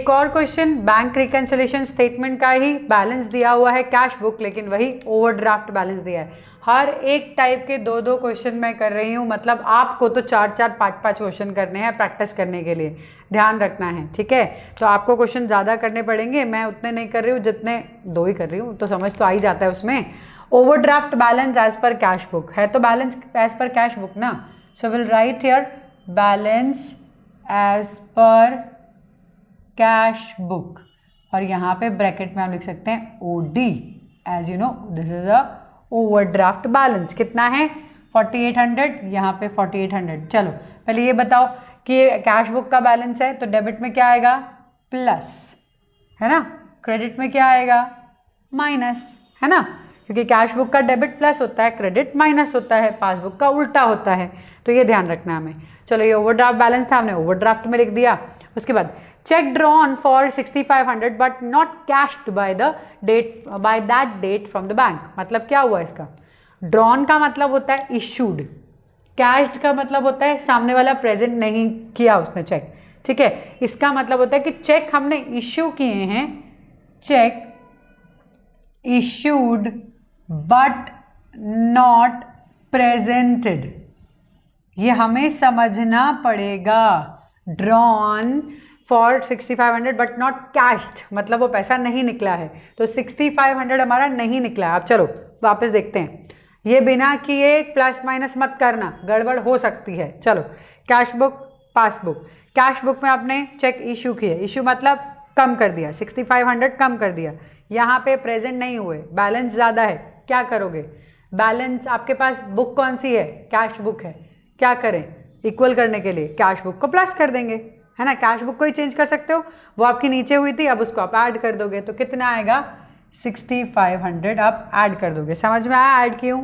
एक और question bank reconciliation statement का ही, बैलेंस दिया हुआ है कैश बुक, लेकिन वही ओवरड्राफ्ट बैलेंस दिया है। हर एक टाइप के 2-2 क्वेश्चन मैं कर रही हूँ, मतलब आपको तो 4-4 5-5 क्वेश्चन करने हैं प्रैक्टिस करने के लिए, ध्यान रखना है, ठीक है। तो आपको क्वेश्चन ज़्यादा करने पड़ेंगे, मैं उतने नहीं कर रही हूँ जितने 2 ही कर रही हूँ, तो समझ तो आ ही जाता है उसमें। Overdraft balance as per cash book है, तो balance as per cash book ना, so will write here balance as per cash book, और यहाँ पे ब्रैकेट में हम लिख सकते हैं OD, as you know this is a overdraft balance. कितना है 4800, यहाँ पे 4800। चलो पहले ये बताओ कि ये कैश बुक का बैलेंस है, तो डेबिट में क्या आएगा प्लस, है ना, क्रेडिट में क्या आएगा माइनस, है ना, क्योंकि कैश बुक का डेबिट प्लस होता है, क्रेडिट माइनस होता है, पासबुक का उल्टा होता है, तो ये ध्यान रखना हमें। चलो ये ओवरड्राफ्ट बैलेंस था, हमने ओवरड्राफ्ट में लिख दिया। उसके बाद cheque drawn for 6500 but not cashed by that date from the bank. मतलब क्या हुआ इसका, ड्रॉन का मतलब होता है इशूड, कैश्ड का मतलब होता है सामने वाला प्रेजेंट नहीं किया उसने चेक, ठीक है। इसका मतलब होता है कि चेक हमने इश्यू किए हैं, check issued but not presented, ये हमें समझना पड़ेगा। Drawn for 6500 but not cached, मतलब वो पैसा नहीं निकला है, तो 6500 हमारा नहीं निकला है। अब चलो वापस देखते हैं, ये बिना किए प्लस माइनस मत करना, गड़बड़ हो सकती है। चलो cash book passbook, cash book में आपने चेक इशू किए, इशू मतलब कम कर दिया, 6500 कम कर दिया, यहाँ पे प्रेजेंट नहीं हुए, बैलेंस ज़्यादा है, क्या करोगे, बैलेंस आपके पास बुक कौन सी है, कैश बुक है, क्या करें इक्वल करने के लिए कैश बुक को प्लस कर देंगे, है ना, कैश बुक को ही चेंज कर सकते हो, वो आपकी नीचे हुई थी, अब उसको आप ऐड कर दोगे, तो कितना आएगा 6500 आप ऐड कर दोगे। समझ में आया ऐड क्यों,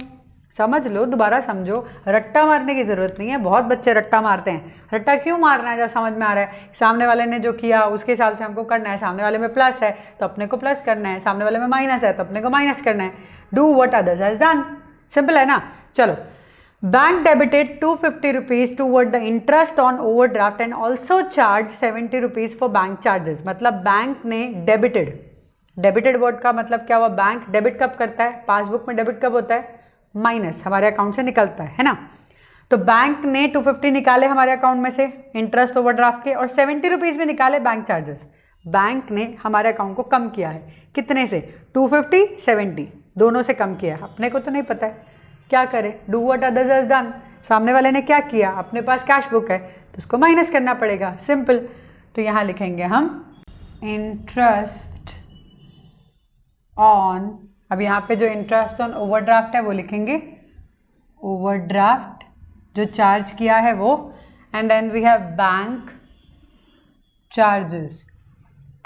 समझ लो, दोबारा समझो, रट्टा मारने की ज़रूरत नहीं है, बहुत बच्चे रट्टा मारते हैं। रट्टा क्यों मारना है जब समझ में आ रहा है, सामने वाले ने जो किया उसके हिसाब से हमको करना है, सामने वाले में प्लस है तो अपने को प्लस करना है, सामने वाले में माइनस है तो अपने को माइनस करना है, do what others has done, simple है ना। चलो bank debited 250 rupees toward the interest on overdraft and also charge 70 rupees for bank charges. मतलब बैंक ने डेबिटेड वर्ड का मतलब क्या हुआ, बैंक डेबिट कब करता है, पासबुक में डेबिट कब होता है, माइनस हमारे अकाउंट से निकलता है ना, तो बैंक ने 250 निकाले हमारे अकाउंट में से इंटरेस्ट ओवरड्राफ्ट के, और 70 रुपीज़ में निकाले बैंक चार्जेस। बैंक ने हमारे अकाउंट को कम किया है, कितने से, 250 70 दोनों से कम किया है, अपने को तो नहीं पता है, क्या करें, do what others has done, सामने वाले ने क्या किया, अपने पास कैश बुक है तो उसको माइनस करना पड़ेगा, सिंपल। तो यहाँ लिखेंगे हम इंटरेस्ट ऑन, अब यहाँ पे जो इंटरेस्ट ऑन ओवरड्राफ्ट है वो लिखेंगे, ओवरड्राफ्ट जो चार्ज किया है वो, and then we have bank charges.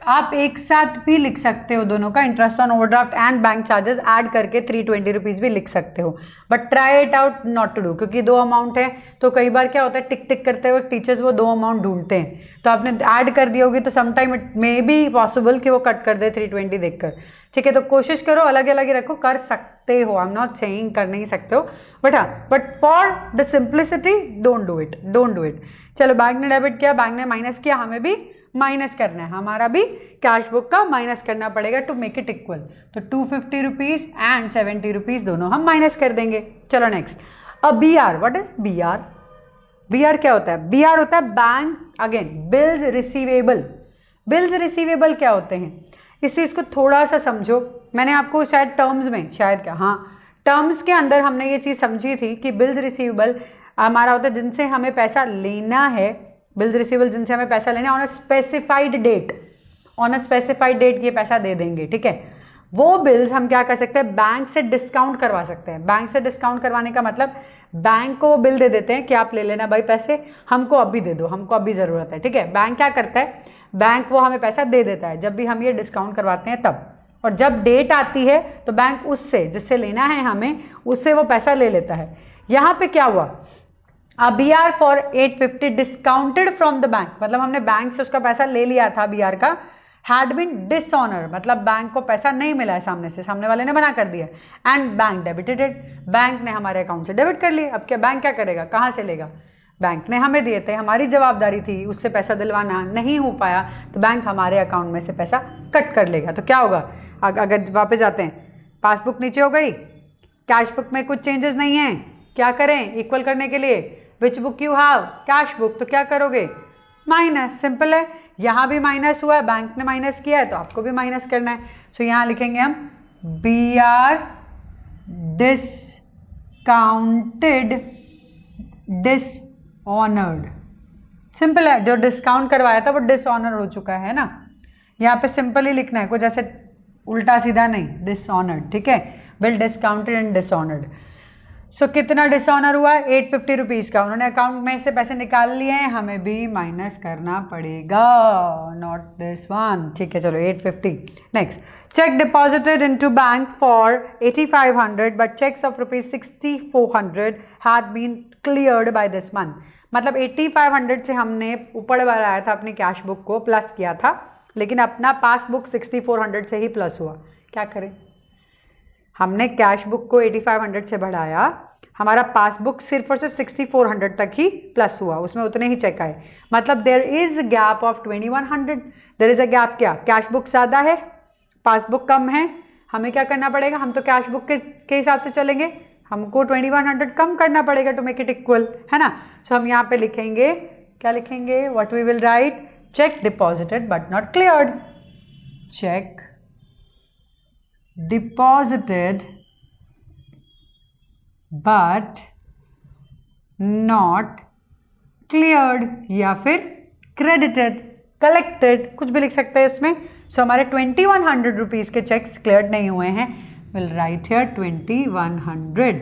आप एक साथ भी लिख सकते हो दोनों का, interest on overdraft and bank charges add करके 320 रुपीज़ भी लिख सकते हो, but try it out not to do, क्योंकि 2 अमाउंट है तो कई बार क्या होता है टिक टिक करते हुए टीचर्स वो 2 अमाउंट ढूंढते हैं, तो आपने ऐड कर दी होगी तो sometime it may be possible कि वो कट कर दे 320 देखकर, ठीक है। तो कोशिश करो अलग अलग ही रखो, कर सकते हो, आई एम नॉट सेइंग कर नहीं सकते हो, बट हाँ, but for the simplicity don't do it. चलो बैंक ने डेबिट किया, बैंक ने माइनस किया, हमें भी माइनस करना है, हमारा भी कैश बुक का माइनस करना पड़ेगा टू मेक इट इक्वल, तो 250 रुपीज़ एंड 70 रुपीज़ दोनों हम माइनस कर देंगे। चलो नेक्स्ट, अब BR, what is BR, BR क्या होता है, BR होता है bank, again bills receivable. Bills receivable क्या होते हैं, इस चीज़ को थोड़ा सा समझो, मैंने आपको शायद टर्म्स में, शायद क्या, हाँ टर्म्स के अंदर हमने ये चीज़ समझी थी कि बिल्स रिसीवेबल हमारा होता है जिनसे हमें पैसा लेना है, बिल्स रिसीवेबल जिनसे हमें पैसा लेना है ऑन अ स्पेसिफाइड डेट ये पैसा दे देंगे, ठीक है। वो बिल्स हम क्या कर सकते हैं, बैंक से डिस्काउंट करवा सकते हैं। बैंक से डिस्काउंट करवाने का मतलब बैंक को बिल दे देते हैं कि आप ले लेना भाई पैसे, हमको अभी दे दो, हमको अभी ज़रूरत है, ठीक है। बैंक क्या करता है, बैंक वो हमें पैसा दे देता है जब भी हम ये डिस्काउंट करवाते हैं तब, और जब डेट आती है तो बैंक उससे, जिससे लेना है हमें, उससे वो पैसा ले लेता है। यहाँ पे क्या हुआ, BR for 850 discounted from the bank, मतलब हमने बैंक से उसका पैसा ले लिया था BR का, हैड बीन डिसऑनर, मतलब बैंक को पैसा नहीं मिला है सामने से, सामने वाले ने मना कर दिया, एंड बैंक डेबिटेड, बैंक ने हमारे अकाउंट से डेबिट कर लिया। अब क्या बैंक क्या करेगा, कहाँ से लेगा, बैंक ने हमें दिए थे, हमारी जवाबदारी थी उससे पैसा दिलवाना, नहीं हो पाया तो बैंक हमारे अकाउंट में से पैसा कट कर लेगा। तो क्या होगा, अगर वापस जाते हैं, पासबुक नीचे हो गई, कैश बुक में कुछ चेंजेस नहीं है, क्या करें इक्वल करने के लिए, which book you have, cash book, तो क्या करोगे माइनस, सिंपल है। यहाँ भी माइनस हुआ है, बैंक ने माइनस किया है तो आपको भी माइनस करना है। सो यहाँ लिखेंगे हम बी आर डिसकाउंटेड डिसऑनर्ड, सिंपल है, जो डिस्काउंट करवाया था वो डिसऑनर हो चुका है ना। यहाँ पे सिंपल ही लिखना है, कुछ ऐसे उल्टा सीधा नहीं, डिसऑनर्ड, ठीक है, बिल डिस्काउंटेड एंड डिसऑनर्ड। सो कितना डिसऑनर हुआ है, 850 रुपीज़ का, उन्होंने अकाउंट में से पैसे निकाल लिए हैं, हमें भी माइनस करना पड़ेगा, नॉट दिस वन, ठीक है। चलो 850। Next, cheque deposited into bank for 8500 but cheques of ₹6400 had been cleared by this month. मतलब 8500 से हमने ऊपर बढ़ाया था अपनी कैश बुक को, प्लस किया था, लेकिन अपना पासबुक 6400 से ही प्लस हुआ। क्या करें, हमने कैश बुक को 8500 से बढ़ाया, हमारा पासबुक सिर्फ और सिर्फ 6400 तक ही प्लस हुआ, उसमें उतने ही चेक आए। मतलब there is gap of 2100, there is a gap. क्या, कैश बुक ज़्यादा है, पासबुक कम है, हमें क्या करना पड़ेगा, हम तो कैश बुक के हिसाब से चलेंगे, हमको 2100 कम करना पड़ेगा टू मेक इट इक्वल, है ना। सो हम यहाँ पे लिखेंगे, क्या लिखेंगे, what we will write, cheque deposited but not cleared, cheque deposited but not cleared, या फिर credited, collected, कुछ भी लिख सकते हैं इसमें। सो हमारे 2100 रुपीज़ के चेक्स क्लियर्ड नहीं हुए हैं, विल राइट हियर 2100।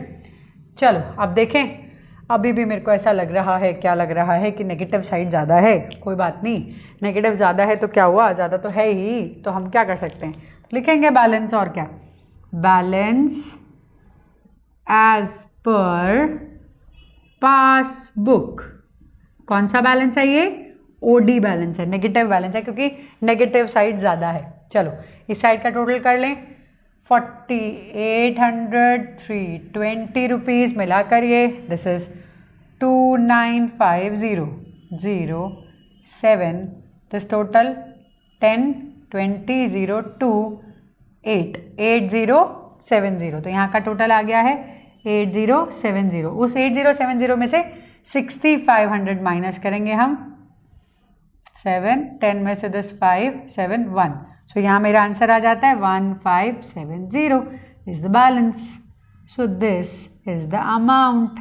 चलो अब देखें, अभी भी मेरे को ऐसा लग रहा है, क्या लग रहा है कि नेगेटिव साइड ज़्यादा है, कोई बात नहीं, नेगेटिव ज़्यादा है तो क्या हुआ, ज़्यादा तो है ही, तो हम क्या कर सकते हैं, लिखेंगे बैलेंस, और क्या, बैलेंस एज पर पासबुक। कौन सा बैलेंस है ये, ओडी बैलेंस है, नेगेटिव बैलेंस है, क्योंकि नेगेटिव साइड ज़्यादा है। चलो इस साइड का टोटल कर लें, 4800 320 रुपीज़ मिलाकर ये दिस इज 295007, दिस टोटल 10 20 0 2 8 8070। तो यहाँ का टोटल आ गया है 8070। उस 8070 में से 6500 माइनस करेंगे हम, 7 10 में से 10 5 7 1। सो यहाँ मेरा आंसर आ जाता है 1570 is the balance. So this is the amount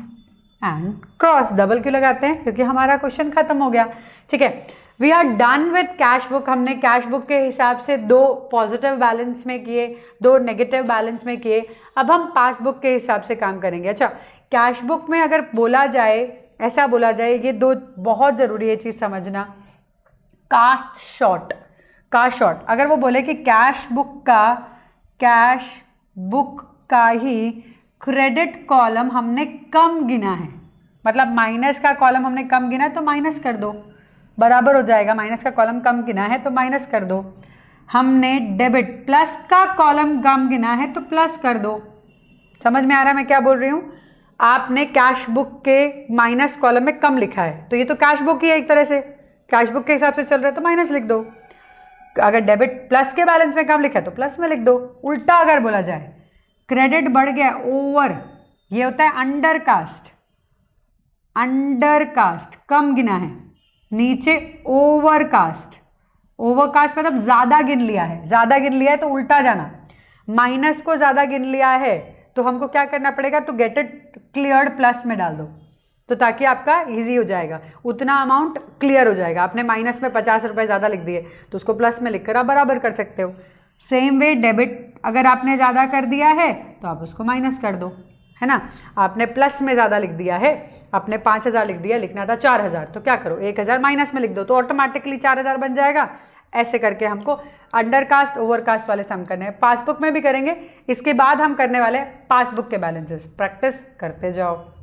and cross. Double क्यों लगाते हैं, क्योंकि हमारा क्वेश्चन खत्म हो गया, ठीक है। We are done with cash book. हमने कैश बुक के हिसाब से 2 पॉजिटिव बैलेंस में किए, 2 नेगेटिव बैलेंस में किए। अब हम पासबुक के हिसाब से काम करेंगे। अच्छा, कैश बुक में अगर बोला जाए, ऐसा बोला जाए, ये 2 बहुत ज़रूरी है चीज़ समझना, कास्ट शॉर्ट, कास्ट शॉर्ट। अगर वो बोले कि कैश बुक का ही क्रेडिट कॉलम हमने कम गिना है, मतलब माइनस का कॉलम हमने कम गिना है तो माइनस कर दो, बराबर हो जाएगा। माइनस का कॉलम कम गिना है तो माइनस कर दो। हमने डेबिट प्लस का कॉलम कम गिना है तो प्लस कर दो। समझ में आ रहा है मैं क्या बोल रही हूँ। आपने कैश बुक के माइनस कॉलम में कम लिखा है तो ये तो कैश बुक ही है, एक तरह से कैश बुक के हिसाब से चल रहा है तो माइनस लिख दो। अगर डेबिट प्लस के बैलेंस में कम लिखा है तो प्लस में लिख दो। उल्टा अगर बोला जाए क्रेडिट बढ़ गया ओवर, ये होता है अंडर कास्ट, अंडर कास्ट कम गिना है, नीचे ओवरकास्ट, ओवरकास्ट मतलब ज़्यादा गिन लिया है, ज़्यादा गिन लिया है तो उल्टा जाना, माइनस को ज़्यादा गिन लिया है तो हमको क्या करना पड़ेगा, तो गेट इट क्लियर्ड प्लस में डाल दो, तो ताकि आपका इजी हो जाएगा, उतना अमाउंट क्लियर हो जाएगा। आपने माइनस में 50 रुपये ज़्यादा लिख दिए तो उसको प्लस में लिखकर आप बराबर कर सकते हो। सेम वे डेबिट अगर आपने ज़्यादा कर दिया है तो आप उसको माइनस कर दो, है ना। आपने प्लस में ज़्यादा लिख दिया है, आपने 5000 लिख दिया, लिखना था 4000, तो क्या करो 1000 माइनस में लिख दो तो ऑटोमेटिकली 4000 बन जाएगा। ऐसे करके हमको अंडरकास्ट ओवरकास्ट वाले सम करने हैं। पासबुक में भी करेंगे, इसके बाद हम करने वाले हैं पासबुक के बैलेंसेस। प्रैक्टिस करते जाओ।